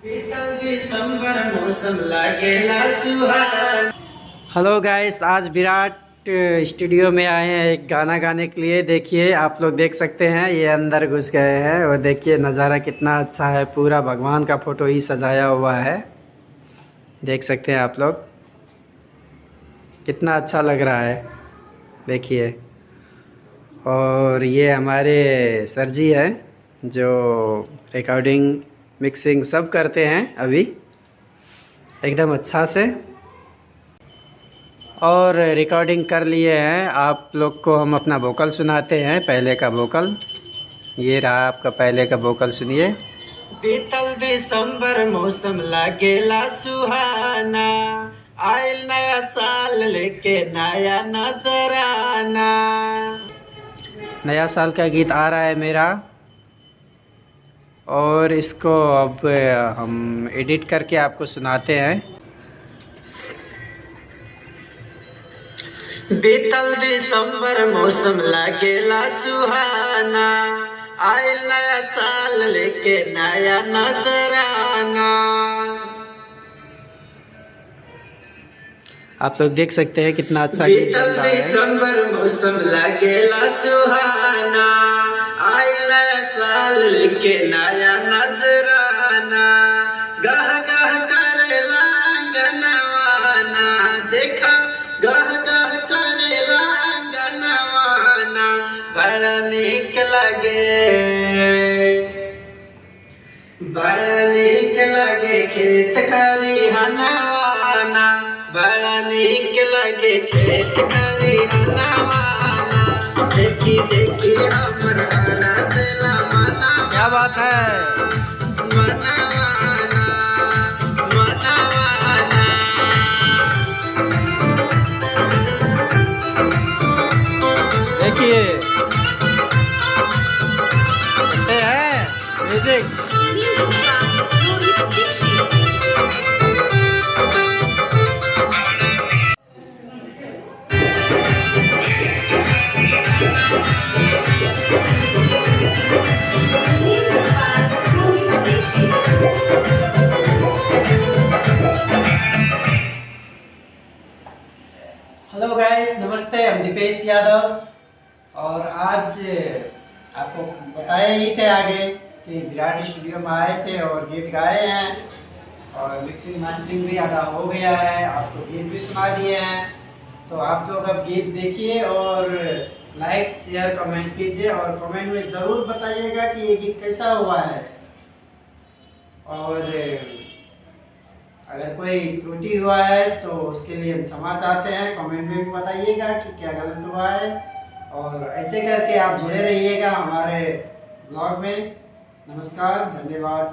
Hello guys, आज Virat studio में आए हैं एक गाना गाने के लिए। देखिए, आप लोग देख सकते हैं, ये अंदर घुस गए हैं और देखिए नज़ारा कितना अच्छा है। पूरा भगवान का फ़ोटो ही सजाया हुआ है, देख सकते हैं आप लोग, कितना अच्छा लग रहा है। देखिए, और ये हमारे सर जी हैं जो रिकॉर्डिंग मिक्सिंग सब करते हैं अभी एकदम अच्छा से, और रिकॉर्डिंग कर लिए हैं। आप लोग को हम अपना वोकल सुनाते हैं, पहले का वोकल। ये रहा आपका पहले का वोकल, सुनिए। बीतल दिसंबर मौसम लागेला सुहाना, आयल नया साल लेके नया नजराना। नया साल का गीत आ रहा है मेरा, और इसको अब हम एडिट करके आपको सुनाते हैं। बीतल दिसंबर मौसम लागेला सुहाना, आयल नया साल लेके नया नजराना। आप लोग देख सकते हैं कितना अच्छा गीत बन रहा है। बीतल दिसंबर मौसम लागेला सुहाना, आयल नया साल लेके नया नजराना। गह गह करेला अंगनवाना, देखा गह गह करेला अंगनवाना। बड़ा नीक लगे, बड़ा नीक लगे खेत खलिहानवाना। बड़ा नीक लगे खेत खलिहानवाना। देखी देखी हमर आना से मना। क्या बात है, मनवाना मनवाना। देखिए, ये है म्यूजिक। हेलो गाइस, नमस्ते। हम दीपेश यादव, और आज आपको बताए ही थे आगे कि विराट स्टूडियो में आए थे और गीत गाए हैं, और मिक्सिंग मास्टरिंग भी आधा हो गया है, आपको गीत भी सुना दिए हैं। तो आप लोग अब गीत देखिए और लाइक शेयर कमेंट कीजिए, और कमेंट में ज़रूर बताइएगा कि ये गीत कैसा हुआ है। और अगर कोई त्रुटि हुआ है तो उसके लिए हम क्षमा चाहते हैं। कमेंट में भी बताइएगा कि क्या गलत हुआ है, और ऐसे करके आप जुड़े रहिएगा हमारे ब्लॉग में। नमस्कार, धन्यवाद।